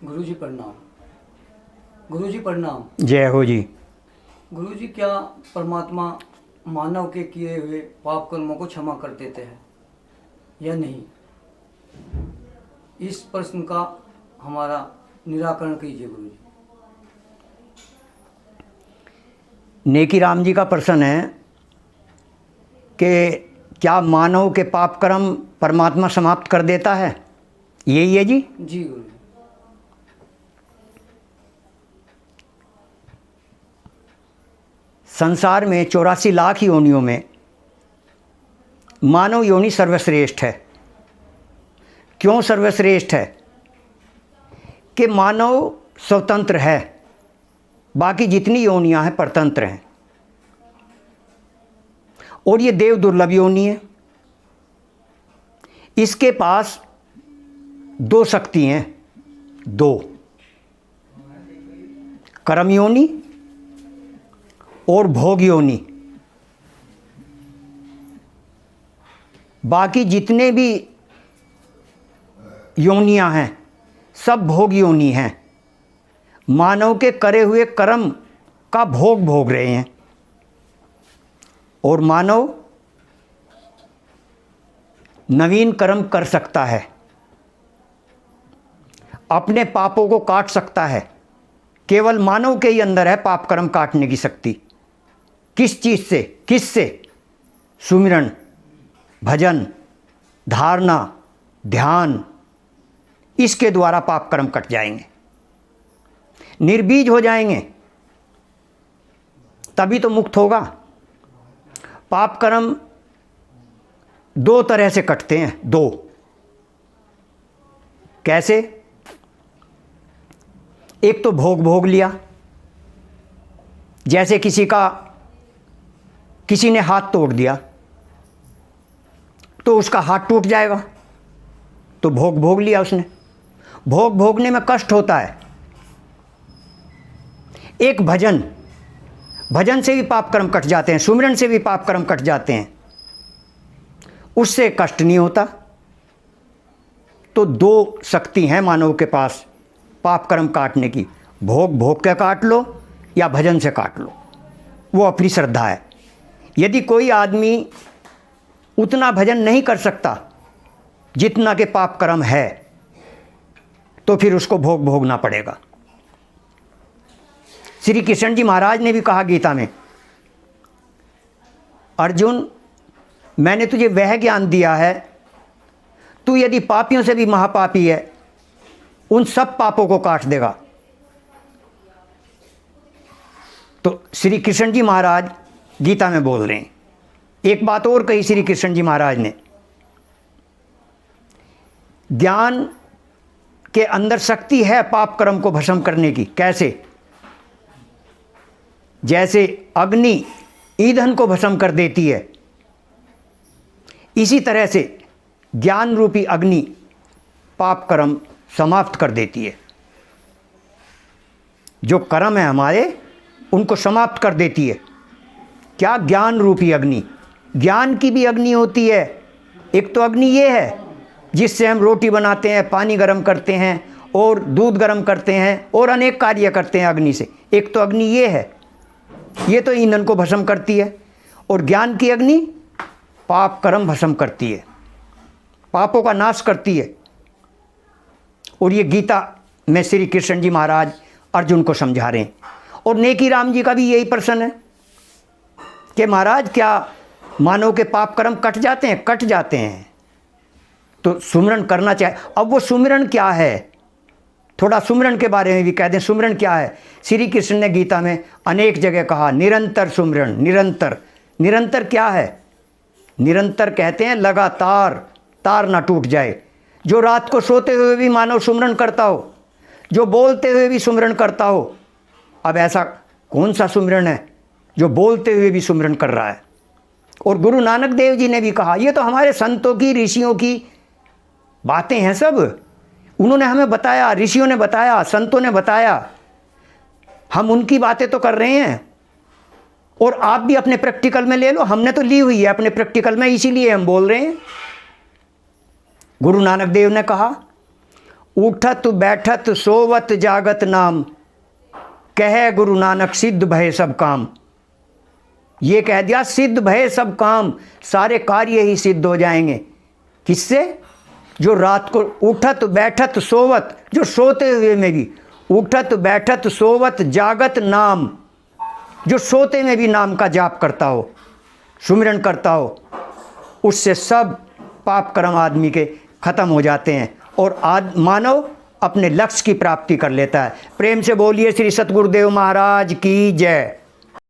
गुरुजी प्रणाम। गुरुजी प्रणाम। जय हो जी। गुरुजी, क्या परमात्मा मानव के किए हुए पाप कर्मों को क्षमा कर देते हैं या नहीं? इस प्रश्न का हमारा निराकरण कीजिए गुरुजी। नेकी राम जी का प्रश्न है कि क्या मानव के पाप कर्म परमात्मा समाप्त कर देता है, यही है जी? जी गुरुजी। संसार में 84 लाख योनियों में मानव योनि सर्वश्रेष्ठ है। क्यों सर्वश्रेष्ठ है? कि मानव स्वतंत्र है, बाकी जितनी योनियां हैं परतंत्र हैं। और ये देव दुर्लभ योनि है। इसके पास दो शक्ति हैं, दो, कर्म योनि और भोग योनि। बाकी जितने भी योनियां हैं सब भोग योनि हैं। मानव के करे हुए कर्म का भोग भोग रहे हैं। और मानव नवीन कर्म कर सकता है, अपने पापों को काट सकता है। केवल मानव के ही अंदर है पाप कर्म काटने की शक्ति। किस चीज़ से? किससे? सुमिरन, भजन, धारणा, ध्यान, इसके द्वारा पाप कर्म कट जाएंगे, निर्बीज हो जाएंगे, तभी तो मुक्त होगा। पाप कर्म दो तरह से कटते हैं, दो। कैसे? एक तो भोग भोग लिया, जैसे किसी ने हाथ तोड़ दिया तो उसका हाथ टूट जाएगा, तो भोग भोग लिया उसने। भोग भोगने में कष्ट होता है। एक भजन, भजन से भी पाप कर्म कट जाते हैं, सुमिरन से भी पाप कर्म कट जाते हैं, उससे कष्ट नहीं होता। तो दो शक्ति हैं मानव के पास पाप कर्म काटने की। भोग भोग के काट लो या भजन से काट लो, वो अपनी श्रद्धा है। यदि कोई आदमी उतना भजन नहीं कर सकता जितना के पाप कर्म है, तो फिर उसको भोग भोगना पड़ेगा। श्री कृष्ण जी महाराज ने भी कहा गीता में, अर्जुन, मैंने तुझे वह ज्ञान दिया है, तू यदि पापियों से भी महापापी है, उन सब पापों को काट देगा। तो श्री कृष्ण जी महाराज गीता में बोल रहे हैं। एक बात और कही श्री कृष्ण जी महाराज ने, ज्ञान के अंदर शक्ति है पाप कर्म को भस्म करने की। कैसे? जैसे अग्नि ईंधन को भस्म कर देती है, इसी तरह से ज्ञान रूपी अग्नि पाप कर्म समाप्त कर देती है। जो कर्म है हमारे, उनको समाप्त कर देती है। क्या? ज्ञान रूपी अग्नि। ज्ञान की भी अग्नि होती है। एक तो अग्नि ये है जिससे हम रोटी बनाते हैं, पानी गर्म करते हैं और दूध गर्म करते हैं और अनेक कार्य करते हैं अग्नि से। एक तो अग्नि ये है, ये तो ईंधन को भस्म करती है। और ज्ञान की अग्नि पाप कर्म भस्म करती है, पापों का नाश करती है। और ये गीता में श्री कृष्ण जी महाराज अर्जुन को समझा रहे हैं। और नेकी राम जी का भी यही प्रश्न है कि महाराज, क्या मानव के पाप कर्म कट जाते हैं? कट जाते हैं, तो सुमिरन करना चाहिए। अब वो सुमिरन क्या है, थोड़ा सुमिरन के बारे में भी कह दें। सुमिरन क्या है? श्री कृष्ण ने गीता में अनेक जगह कहा, निरंतर सुमिरन। निरंतर, निरंतर क्या है? निरंतर कहते हैं लगातार, तार ना टूट जाए। जो रात को सोते हुए भी मानव सुमिरन करता हो, जो बोलते हुए भी सुमिरन करता हो। अब ऐसा कौन सा सुमिरन है जो बोलते हुए भी सुमिरन कर रहा है? और गुरु नानक देव जी ने भी कहा, ये तो हमारे संतों की, ऋषियों की बातें हैं सब। उन्होंने हमें बताया, ऋषियों ने बताया, संतों ने बताया, हम उनकी बातें तो कर रहे हैं। और आप भी अपने प्रैक्टिकल में ले लो, हमने तो ली हुई है अपने प्रैक्टिकल में, इसीलिए हम बोल रहे हैं। गुरु नानक देव ने कहा, उठत बैठत सोवत जागत नाम, कहे गुरु नानक सिद्ध भय सब काम। ये कह दिया सिद्ध भय सब काम, सारे कार्य ही सिद्ध हो जाएंगे। किससे? जो रात को उठत बैठत सोवत, जो सोते हुए में भी उठत बैठत सोवत जागत नाम, जो सोते में भी नाम का जाप करता हो, सुमिरन करता हो, उससे सब पाप कर्म आदमी के खत्म हो जाते हैं और मानव अपने लक्ष्य की प्राप्ति कर लेता है। प्रेम से बोलिए श्री सतगुरुदेव महाराज की जय।